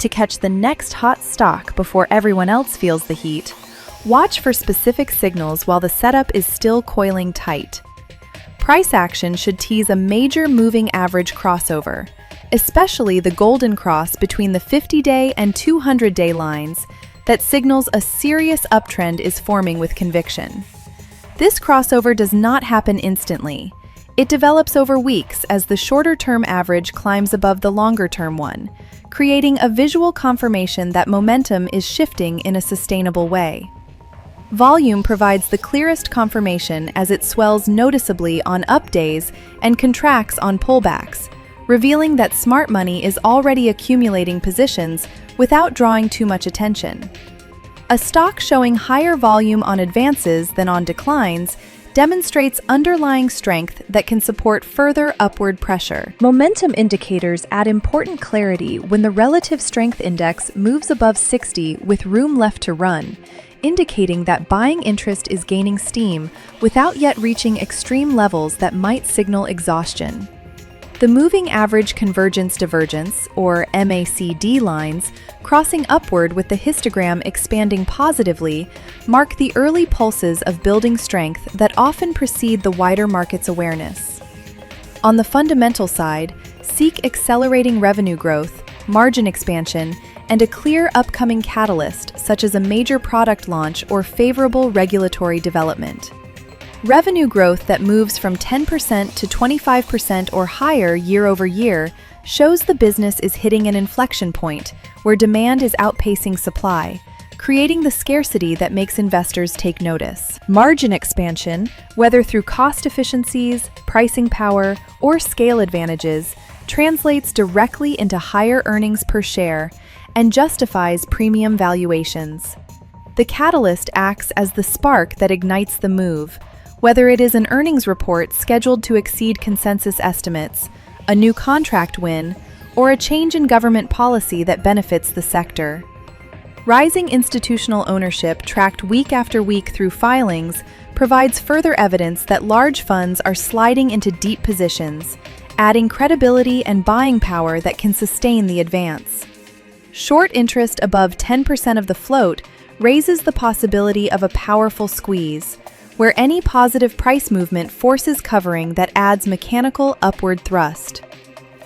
to catch the next hot stock before everyone else feels the heat, watch for specific signals while the setup is still coiling tight. Price action should tease a major moving average crossover, especially the golden cross between the 50-day and 200-day lines that signals a serious uptrend is forming with conviction. This crossover does not happen instantly. It develops over weeks as the shorter-term average climbs above the longer-term one, creating a visual confirmation that momentum is shifting in a sustainable way. Volume provides the clearest confirmation as it swells noticeably on up days and contracts on pullbacks, revealing that smart money is already accumulating positions without drawing too much attention. A stock showing higher volume on advances than on declines demonstrates underlying strength that can support further upward pressure. Momentum indicators add important clarity when the relative strength index moves above 60 with room left to run, indicating that buying interest is gaining steam without yet reaching extreme levels that might signal exhaustion. The moving average convergence divergence, or MACD lines, crossing upward with the histogram expanding positively, mark the early pulses of building strength that often precede the wider market's awareness. On the fundamental side, seek accelerating revenue growth, margin expansion, and a clear upcoming catalyst such as a major product launch or favorable regulatory development. Revenue growth that moves from 10% to 25% or higher year over year shows the business is hitting an inflection point where demand is outpacing supply, creating the scarcity that makes investors take notice. Margin expansion, whether through cost efficiencies, pricing power, or scale advantages, translates directly into higher earnings per share and justifies premium valuations. The catalyst acts as the spark that ignites the move, whether it is an earnings report scheduled to exceed consensus estimates, a new contract win, or a change in government policy that benefits the sector. Rising institutional ownership tracked week after week through filings provides further evidence that large funds are sliding into deep positions, adding credibility and buying power that can sustain the advance. Short interest above 10% of the float raises the possibility of a powerful squeeze, where any positive price movement forces covering that adds mechanical upward thrust.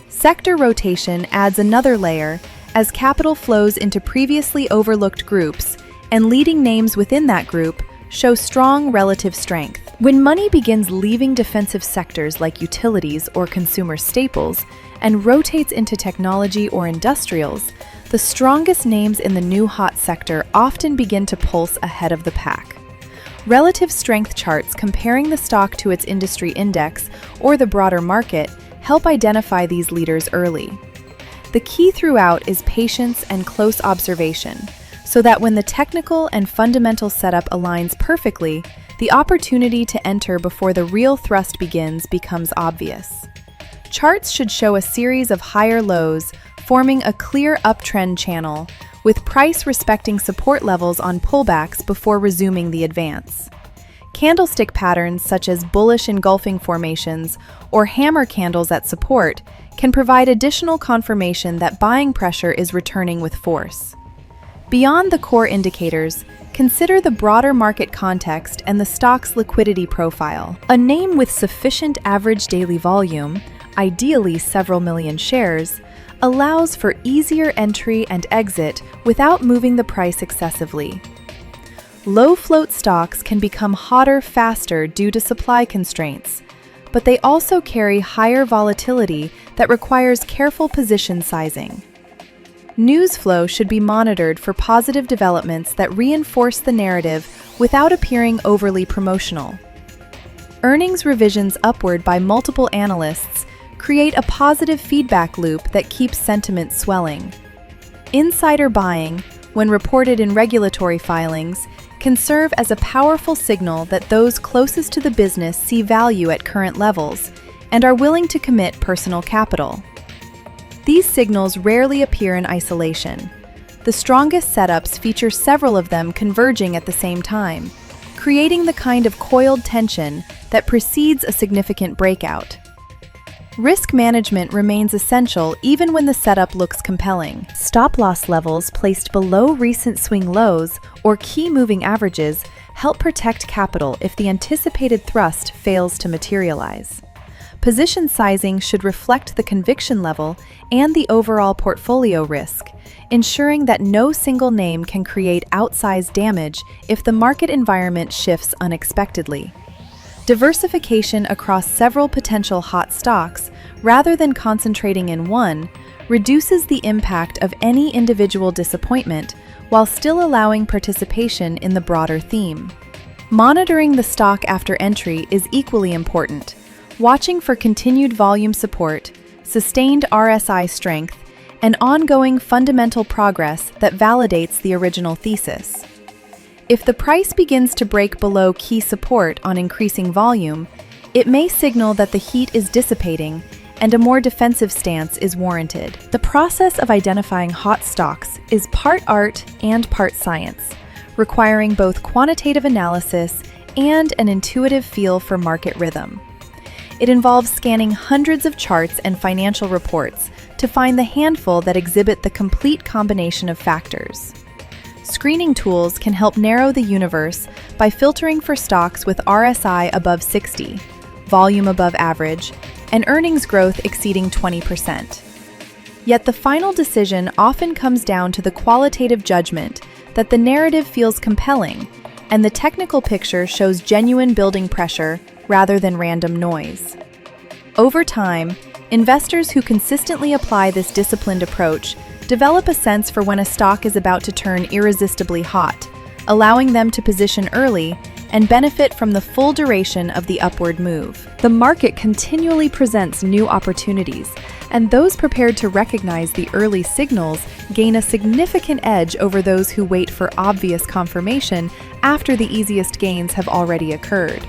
Sector rotation adds another layer as capital flows into previously overlooked groups, and leading names within that group show strong relative strength. When money begins leaving defensive sectors like utilities or consumer staples and rotates into technology or industrials, the strongest names in the new hot sector often begin to pulse ahead of the pack. Relative strength charts comparing the stock to its industry index or the broader market help identify these leaders early. The key throughout is patience and close observation, so that when the technical and fundamental setup aligns perfectly, the opportunity to enter before the real thrust begins becomes obvious. Charts should show a series of higher lows, forming a clear uptrend channel, with price respecting support levels on pullbacks before resuming the advance. Candlestick patterns such as bullish engulfing formations or hammer candles at support can provide additional confirmation that buying pressure is returning with force. Beyond the core indicators, consider the broader market context and the stock's liquidity profile. A name with sufficient average daily volume, ideally several million shares, allows for easier entry and exit without moving the price excessively. Low float stocks can become hotter faster due to supply constraints, but they also carry higher volatility that requires careful position sizing. News flow should be monitored for positive developments that reinforce the narrative without appearing overly promotional. Earnings revisions upward by multiple analysts create a positive feedback loop that keeps sentiment swelling. Insider buying, when reported in regulatory filings, can serve as a powerful signal that those closest to the business see value at current levels and are willing to commit personal capital. These signals rarely appear in isolation. The strongest setups feature several of them converging at the same time, creating the kind of coiled tension that precedes a significant breakout. Risk management remains essential even when the setup looks compelling. Stop-loss levels placed below recent swing lows or key moving averages help protect capital if the anticipated thrust fails to materialize. Position sizing should reflect the conviction level and the overall portfolio risk, ensuring that no single name can create outsized damage if the market environment shifts unexpectedly. Diversification across several potential hot stocks, rather than concentrating in one, reduces the impact of any individual disappointment while still allowing participation in the broader theme. Monitoring the stock after entry is equally important, watching for continued volume support, sustained RSI strength, and ongoing fundamental progress that validates the original thesis. If the price begins to break below key support on increasing volume, it may signal that the heat is dissipating and a more defensive stance is warranted. The process of identifying hot stocks is part art and part science, requiring both quantitative analysis and an intuitive feel for market rhythm. It involves scanning hundreds of charts and financial reports to find the handful that exhibit the complete combination of factors. Screening tools can help narrow the universe by filtering for stocks with RSI above 60, volume above average, and earnings growth exceeding 20%. Yet the final decision often comes down to the qualitative judgment that the narrative feels compelling and the technical picture shows genuine building pressure rather than random noise. Over time, investors who consistently apply this disciplined approach develop a sense for when a stock is about to turn irresistibly hot, allowing them to position early and benefit from the full duration of the upward move. The market continually presents new opportunities, and those prepared to recognize the early signals gain a significant edge over those who wait for obvious confirmation after the easiest gains have already occurred.